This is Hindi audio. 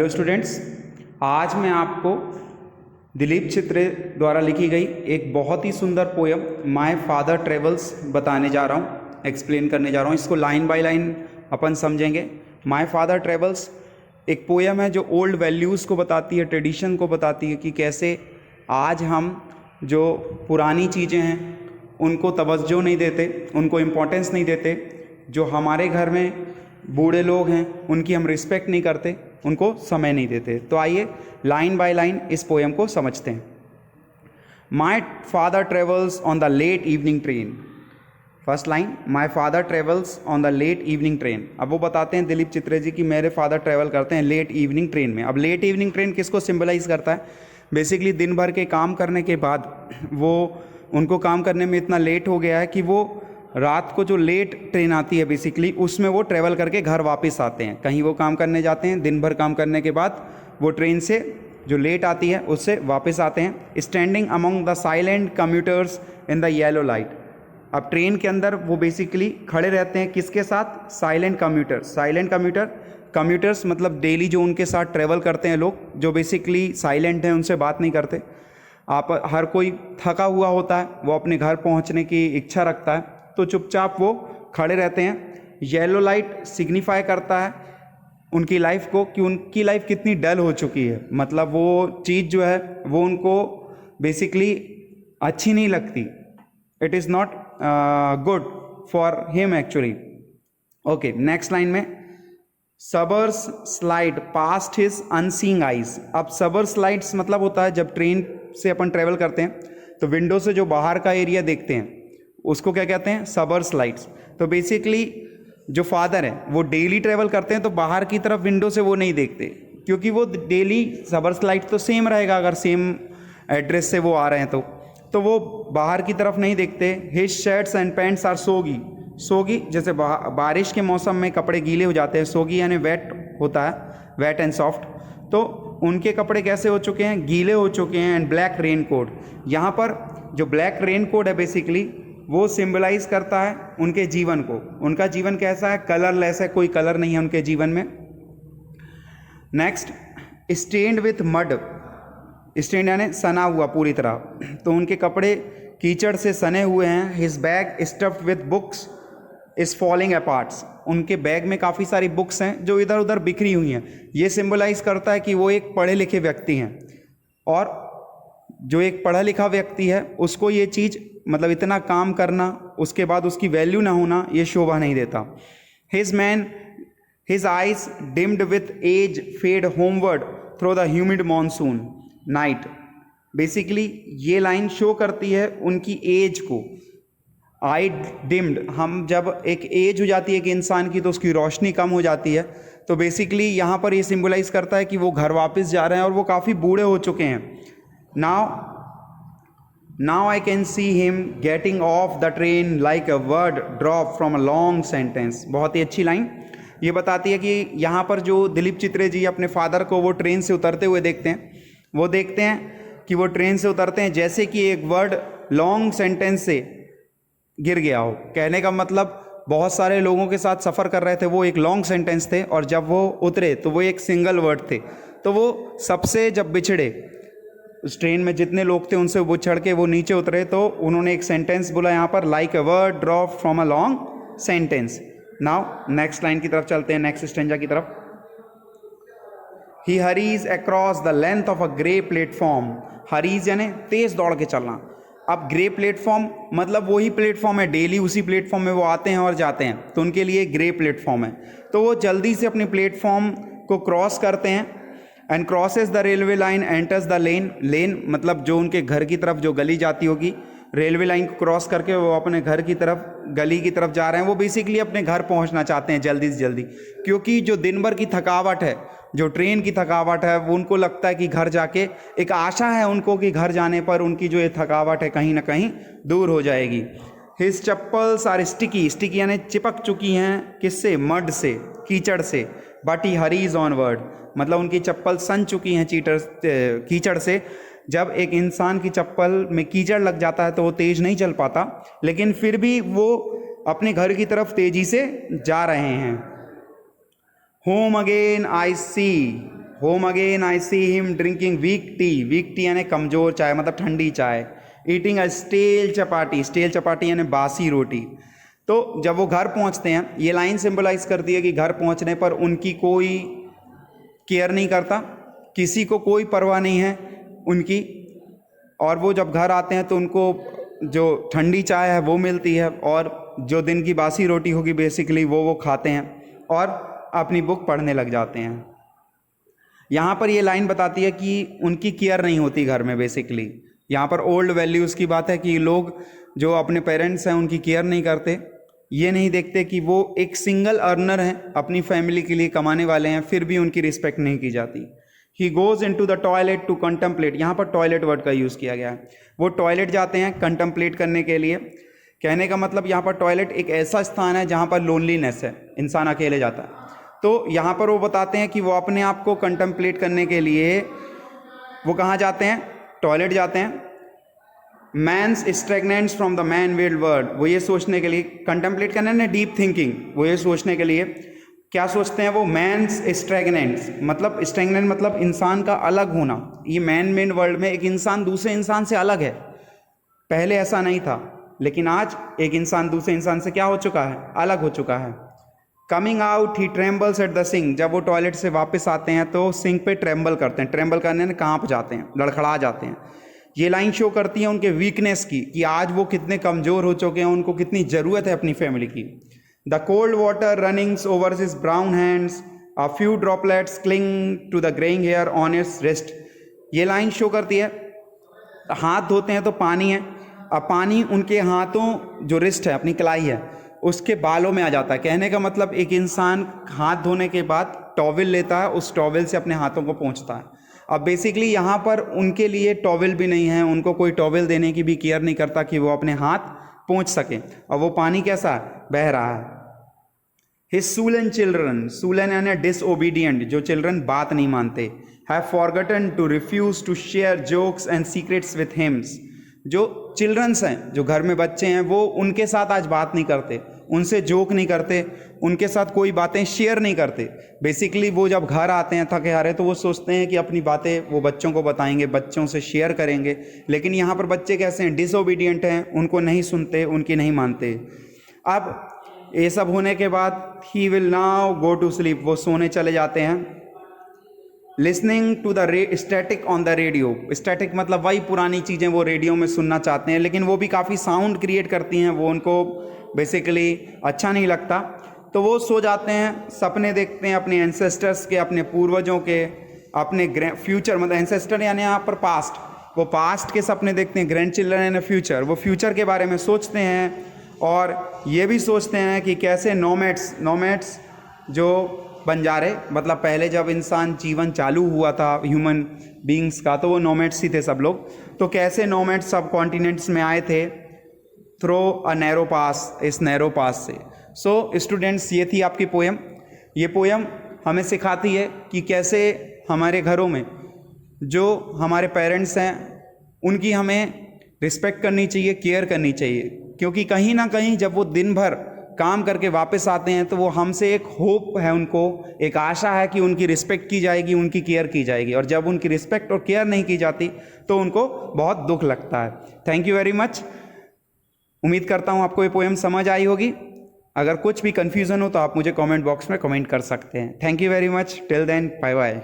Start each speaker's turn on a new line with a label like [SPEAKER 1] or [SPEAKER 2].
[SPEAKER 1] हेलो स्टूडेंट्स, आज मैं आपको दिलीप चित्रे द्वारा लिखी गई एक बहुत ही सुंदर पोयम माय फादर ट्रेवल्स बताने जा रहा हूँ, एक्सप्लेन करने जा रहा हूँ। इसको लाइन बाय लाइन अपन समझेंगे। माय फादर ट्रेवल्स एक पोयम है जो ओल्ड वैल्यूज़ को बताती है, ट्रेडिशन को बताती है कि कैसे आज हम जो पुरानी चीज़ें हैं उनको तवज्जो नहीं देते, उनको इम्पोर्टेंस नहीं देते। जो हमारे घर में बूढ़े लोग हैं उनकी हम रिस्पेक्ट नहीं करते, उनको समय नहीं देते। तो आइए लाइन बाय लाइन इस पोयम को समझते हैं। My father travels on the late evening train. First line, my father travels on the late evening train. अब वो बताते हैं दिलीप चित्रे जी कि मेरे फादर ट्रेवल करते हैं लेट इवनिंग ट्रेन में। अब लेट इवनिंग ट्रेन किसको सिंबलाइज करता है? बेसिकली दिन भर के काम करने के बाद वो उनको काम करने में इतना लेट हो गया है कि वो रात को जो लेट ट्रेन आती है बेसिकली उसमें वो ट्रैवल करके घर वापस आते हैं। कहीं वो काम करने जाते हैं, दिन भर काम करने के बाद वो ट्रेन से जो लेट आती है उससे वापस आते हैं। Standing among the silent commuters in the yellow light. अब ट्रेन के अंदर वो बेसिकली खड़े रहते हैं किसके साथ? Silent commuters. साइलेंट कम्यूटर्स मतलब डेली जो उनके साथ ट्रैवल करते हैं लोग, जो बेसिकली साइलेंट हैं, उनसे बात नहीं करते। आप हर कोई थका हुआ होता है, वो अपने घर पहुंचने की इच्छा रखता है, तो चुपचाप वो खड़े रहते हैं। येलो लाइट सिग्निफाई करता है उनकी लाइफ को कि उनकी लाइफ कितनी डल हो चुकी है, मतलब वो चीज़ जो है वो उनको बेसिकली अच्छी नहीं लगती। It is not good for him actually. Okay, next line में sabres slide past his unseeing eyes. अब सबर स्लाइड्स मतलब होता है जब ट्रेन से अपन ट्रेवल करते हैं तो विंडो से जो बाहर का एरिया देखते हैं उसको क्या कहते हैं? सबर स्लाइड्स। तो बेसिकली जो फादर है वो डेली ट्रेवल करते हैं तो बाहर की तरफ विंडो से वो नहीं देखते, क्योंकि वो डेली सबर स्लाइड तो सेम रहेगा अगर सेम एड्रेस से वो आ रहे हैं तो वो बाहर की तरफ नहीं देखते। His shirts and pants are soggy. Soggy जैसे बारिश के मौसम में कपड़े गीले हो जाते हैं, सोगी यानी वेट होता है, वेट एंड सॉफ्ट। तो उनके कपड़े कैसे हो चुके हैं? गीले हो चुके हैं। एंड ब्लैक रेन कोट, यहाँ पर जो ब्लैक रेन कोट है बेसिकली वो सिंबलाइज करता है उनके जीवन को। उनका जीवन कैसा है? कलरलेस है, कोई कलर नहीं है उनके जीवन में। Next, stained with mud. Stained यानी सना हुआ पूरी तरह, तो उनके कपड़े कीचड़ से सने हुए हैं। His bag stuffed with books is falling अपार्ट्स। उनके बैग में काफ़ी सारी बुक्स हैं जो इधर उधर बिखरी हुई हैं। ये सिंबलाइज करता है कि वो एक पढ़े लिखे व्यक्ति हैं, और जो एक पढ़ा लिखा व्यक्ति है उसको ये चीज़ मतलब इतना काम करना उसके बाद उसकी वैल्यू ना होना ये शोभा नहीं देता। His eyes dimmed with age fade homeward through the humid monsoon night. Basically ये लाइन शो करती है उनकी एज को। आई डिम्ड, हम जब एक एज हो जाती है कि इंसान की तो उसकी रोशनी कम हो जाती है, तो बेसिकली यहाँ पर ये सिंबलाइज करता है कि वो घर वापस जा रहे हैं और वो काफ़ी बूढ़े हो चुके हैं। Now I can see him getting off the train like a word drop from a long sentence। बहुत ही अच्छी लाइन ये बताती है कि यहाँ पर जो दिलीप चित्रे जी अपने फादर को वो ट्रेन से उतरते हुए देखते हैं, वो देखते हैं कि वो ट्रेन से उतरते हैं जैसे कि एक वर्ड लॉन्ग सेंटेंस से गिर गया हो। कहने का मतलब बहुत सारे लोगों के साथ सफ़र कर रहे थे, वो एक लॉन्ग सेंटेंस थे, और जब वो उतरे तो वो एक सिंगल वर्ड थे। तो वो सबसे जब बिछड़े, उस ट्रेन में जितने लोग थे उनसे वो चढ़ के वो नीचे उतरे, तो उन्होंने एक सेंटेंस बोला यहाँ पर, like a word drop from a long sentence. Now next line की तरफ चलते हैं, नेक्स्ट स्टेंजा की तरफ। He hurries across the length of a grey platform. Hurries यानी तेज दौड़ के चलना। अब ग्रे प्लेटफॉर्म मतलब वही प्लेटफॉर्म है, डेली उसी प्लेटफॉर्म में वो आते हैं और जाते हैं, तो उनके लिए ग्रे प्लेटफॉर्म है। तो वो जल्दी से अपने प्लेटफॉर्म को क्रॉस करते हैं। And crosses the railway line enters the lane. Lane मतलब जो उनके घर की तरफ जो गली जाती होगी, रेलवे लाइन को क्रॉस करके वो अपने घर की तरफ, गली की तरफ जा रहे हैं। वो बेसिकली अपने घर पहुंचना चाहते हैं जल्दी से जल्दी, क्योंकि जो दिन भर की थकावट है, जो ट्रेन की थकावट है, वो उनको लगता है कि घर जाके एक आशा है उनको कि घर जाने पर उनकी जो ये थकावट है कहीं ना कहीं दूर हो जाएगी। His chappals are sticky. Sticky यानी चिपक चुकी हैं किससे? मड से, कीचड़ से। बट ही हरीज ऑनवर्ड मतलब उनकी चप्पल सन चुकी हैं कीचड़ से। जब एक इंसान की चप्पल में कीचड़ लग जाता है तो वो तेज नहीं चल पाता, लेकिन फिर भी वो अपने घर की तरफ तेजी से जा रहे हैं। Home again I see. Home again I see him drinking weak tea यानी कमज़ोर चाय मतलब ठंडी चाय। ईटिंग अ स्टेल चपाटी यानी बासी रोटी। तो जब वो घर पहुंचते हैं, ये लाइन सिंबलाइज करती है कि घर पहुंचने पर उनकी कोई केयर नहीं करता, किसी को कोई परवाह नहीं है उनकी, और वो जब घर आते हैं तो उनको जो ठंडी चाय है वो मिलती है, और जो दिन की बासी रोटी होगी बेसिकली वो खाते हैं और अपनी बुक पढ़ने लग जाते हैं। यहाँ पर ये लाइन बताती है कि उनकी केयर नहीं होती घर में बेसिकली। यहाँ पर ओल्ड वैल्यूज़ की बात है कि लोग जो अपने पेरेंट्स हैं उनकी केयर नहीं करते, ये नहीं देखते कि वो एक सिंगल अर्नर हैं, अपनी फैमिली के लिए कमाने वाले हैं, फिर भी उनकी रिस्पेक्ट नहीं की जाती। He goes into the toilet to contemplate, यहाँ पर टॉयलेट वर्ड का यूज़ किया गया है। वो टॉयलेट जाते हैं कंटम्पलेट करने के लिए। कहने का मतलब यहाँ पर टॉयलेट एक ऐसा स्थान है जहाँ पर लोनलीनेस है, इंसान अकेले जाता है। तो यहाँ पर वो बताते हैं कि वो अपने आप को कंटम्पलेट करने के लिए वो कहाँ जाते हैं, टॉयलेट जाते हैं। Man's stagnants from the man made world, वो ये सोचने के लिए, कंटम्पलेट करना है डीप थिंकिंग, वो ये सोचने के लिए क्या सोचते हैं वो, मैंस स्टैग्नेंट्स मतलब स्टैग्नेंट मतलब इंसान का अलग होना। ये मैन मेड वर्ल्ड में एक इंसान दूसरे इंसान से अलग है, पहले ऐसा नहीं था, लेकिन आज एक इंसान दूसरे इंसान से क्या हो चुका है, अलग हो चुका है। Coming out he trembles at the sink, जब वो टॉयलेट से वापस आते हैं तो सिंक पे ट्रेम्बल करते हैं, ट्रेम्बल करने में कांप जाते हैं, लड़खड़ा जाते हैं। ये लाइन शो करती है उनके वीकनेस की, कि आज वो कितने कमज़ोर हो चुके हैं, उनको कितनी ज़रूरत है अपनी फैमिली की। The cold water runnings over his brown hands, a few droplets cling to the greying hair on his wrist. ये लाइन शो करती है, हाथ धोते हैं तो पानी है, अब पानी उनके हाथों जो रिस्ट है, अपनी कलाई है, उसके बालों में आ जाता है। कहने का मतलब एक इंसान हाथ धोने के बाद टॉवल लेता है, उस टॉवल से अपने हाथों को पोंछता है। अब बेसिकली यहाँ पर उनके लिए टॉवल भी नहीं है, उनको कोई टॉवल देने की भी केयर नहीं करता कि वो अपने हाथ पोंछ सके, और वो पानी कैसा बह रहा है। हिज सूलन चिल्ड्रन, सूलन यानी डिसओबीडियंट, जो चिल्ड्रन बात नहीं मानते, have forgotten to refuse to share jokes and secrets with hims, जो चिल्ड्रंस हैं, जो घर में बच्चे हैं, वो उनके साथ आज बात नहीं करते, उनसे जोक नहीं करते, उनके साथ कोई बातें शेयर नहीं करते। बेसिकली वो जब घर आते हैं थके हारे तो वो सोचते हैं कि अपनी बातें वो बच्चों को बताएंगे, बच्चों से शेयर करेंगे, लेकिन यहाँ पर बच्चे कैसे हैं, डिसओबीडियंट हैं, उनको नहीं सुनते, उनकी नहीं मानते। अब ये सब होने के बाद he will now go to sleep, वो सोने चले जाते हैं। Listening to the static on the radio, static मतलब वही पुरानी चीज़ें वो रेडियो में सुनना चाहते हैं, लेकिन वो भी काफ़ी साउंड क्रिएट करती हैं, वो उनको बेसिकली अच्छा नहीं लगता, तो वो सो जाते हैं। सपने देखते हैं अपने एंसेस्टर्स के, अपने पूर्वजों के, अपने फ्यूचर मतलब एंसेस्टर यानी यहाँ पर पास्ट, वो पास्ट के सपने देखते हैं। ग्रैंड चिल्ड्रन यानी फ्यूचर, वो फ्यूचर के बारे में सोचते हैं, और ये भी सोचते हैं कि कैसे नोमैड्स जो बंजारे, मतलब पहले जब इंसान जीवन चालू हुआ था ह्यूमन बींग्स का, तो वो नोमैड्स ही थे सब लोग, तो कैसे नोमैड्स सब कॉन्टिनेंट्स में आए थे थ्रो अ नैरो पास, इस नैरो पास से। सो स्टूडेंट्स, ये थी आपकी पोएम। ये पोएम हमें सिखाती है कि कैसे हमारे घरों में जो हमारे पेरेंट्स हैं उनकी हमें रिस्पेक्ट करनी चाहिए, केयर करनी चाहिए, क्योंकि कहीं ना कहीं जब वो दिन भर काम करके वापस आते हैं तो वो हमसे एक होप है, उनको एक आशा है कि उनकी रिस्पेक्ट की जाएगी, उनकी केयर की जाएगी, और जब उनकी रिस्पेक्ट और केयर नहीं की जाती तो उनको बहुत दुख लगता है। Thank you very much. उम्मीद करता हूँ आपको ये पोएम समझ आई होगी। अगर कुछ भी कन्फ्यूज़न हो तो आप मुझे कमेंट बॉक्स में कमेंट कर सकते हैं। Thank you very much. Till then, bye bye.